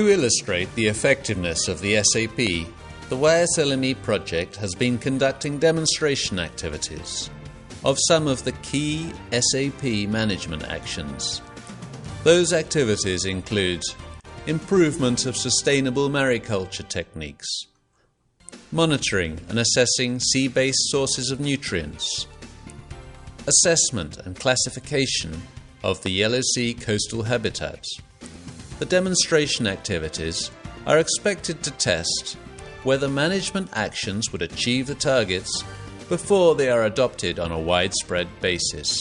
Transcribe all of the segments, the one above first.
To illustrate the effectiveness of the SAP, the yslme project has been conducting demonstration activities of some of the key SAP management actions. Those activities include improvement of sustainable mariculture techniques, monitoring and assessing sea-based sources of nutrients, assessment and classification of the Yellow Sea coastal habitat. The demonstration activities are expected to test whether management actions would achieve the targets before they are adopted on a widespread basis.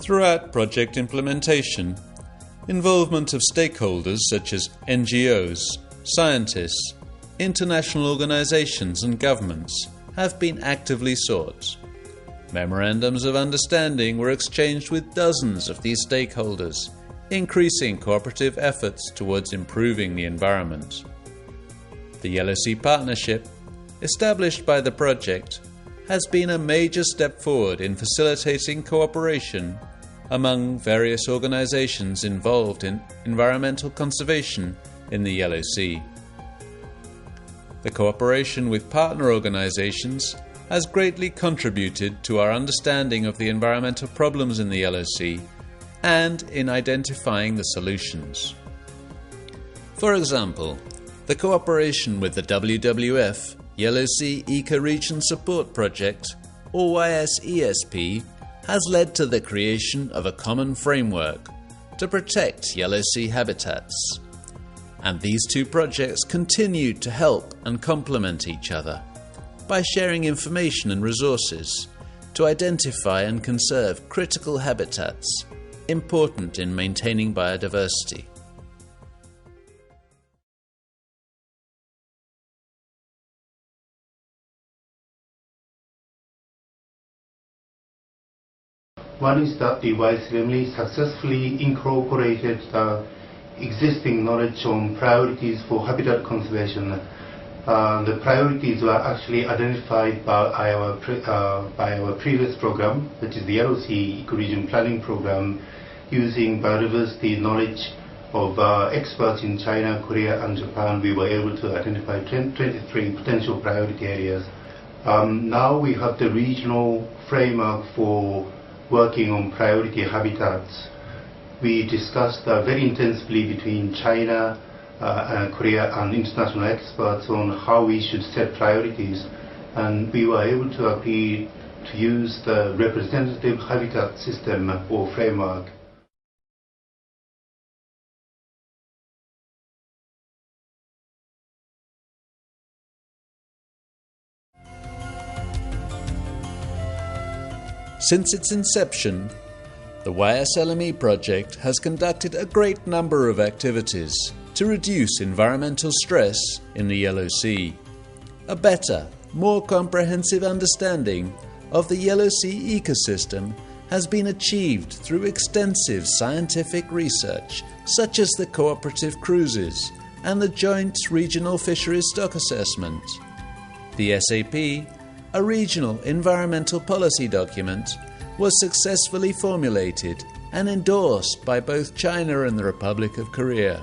Throughout project implementation, involvement of stakeholders such as NGOs, scientists, international organizations and governments have been actively sought. Memorandums of understanding were exchanged with dozens of these stakeholders, increasing cooperative efforts towards improving the environment. The Yellow Sea Partnership, established by the project, has been a major step forward in facilitating cooperation among various organizations involved in environmental conservation in the Yellow Sea. The cooperation with partner organizations has greatly contributed to our understanding of the environmental problems in the Yellow Sea and in identifying the solutions. For example, the cooperation with the WWF Yellow Sea Ecoregion Support Project, or YSESP, has led to the creation of a common framework to protect Yellow Sea habitats. And these two projects continue to help and complement each other by sharing information and resources to identify and conserve critical habitats important in maintaining biodiversity. One is that the yslme successfully incorporated the existing knowledge on priorities for habitat conservation. The priorities were actually identified by our previous program, which is the Yellow Sea Ecoregion Planning Program, using biodiversity knowledge of experts in China, Korea and Japan. We were able to identify 23 potential priority areas. Now we have the regional framework for working on priority habitats. We discussed very intensively between China, Korea and international experts on how we should set priorities, and we were able to agree to use the representative habitat system or framework. Since its inception, the yslme project has conducted a great number of activities to reduce environmental stress in the Yellow Sea. A better, more comprehensive understanding of the Yellow Sea ecosystem has been achieved through extensive scientific research such as the cooperative cruises and the Joint Regional Fisheries Stock Assessment. The SAP, a regional environmental policy document, was successfully formulated and endorsed by both China and the Republic of Korea.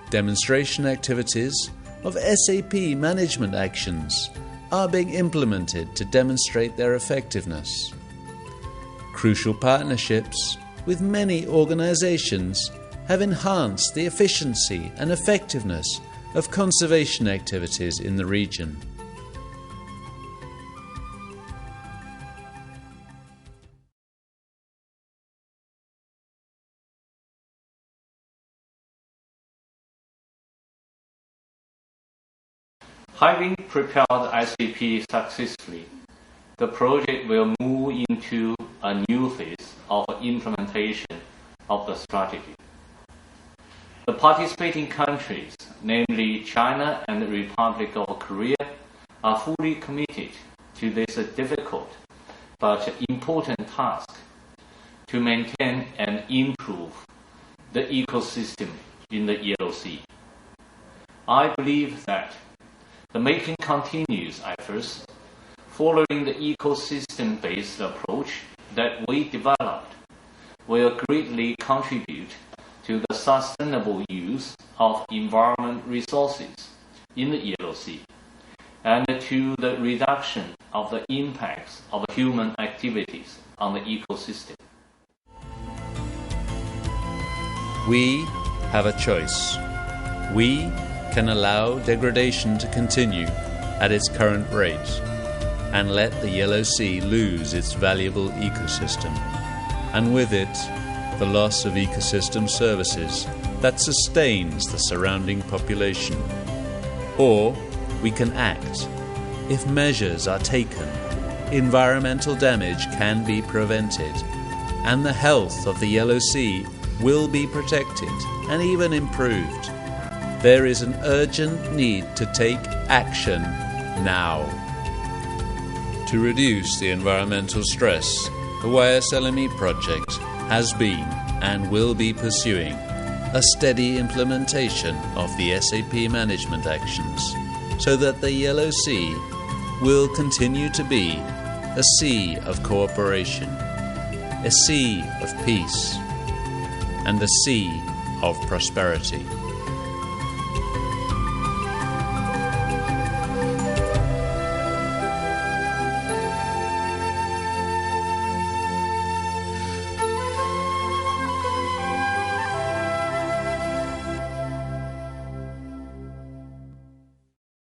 Demonstration activities of SAP management actions are being implemented to demonstrate their effectiveness. Crucial partnerships with many organizations have enhanced the efficiency and effectiveness of conservation activities in the region. Having prepared SAP successfully, the project will move into a new phase of implementation of the strategy. The participating countries, namely China and the Republic of Korea, are fully committed to this difficult but important task. to maintain and improve the ecosystem in the Yellow Sea. I believe that the making continuous efforts following the ecosystem-based approach that we developed will greatly contribute to the sustainable use of environment resources in the Yellow Sea and to the reduction of the impacts of human activities on the ecosystem. We have a choice. We can allow degradation to continue at its current rate and let the Yellow Sea lose its valuable ecosystem, and with it, the loss of ecosystem services that sustains the surrounding population. Or we can act. If measures are taken, environmental damage can be prevented, and the health of the Yellow Sea will be protected and even improved. There is an urgent need to take action now. To reduce the environmental stress, the yslme project has been and will be pursuing a steady implementation of the SAP management actions so that the Yellow Sea will continue to be a sea of cooperation, a sea of peace, and a sea of prosperity.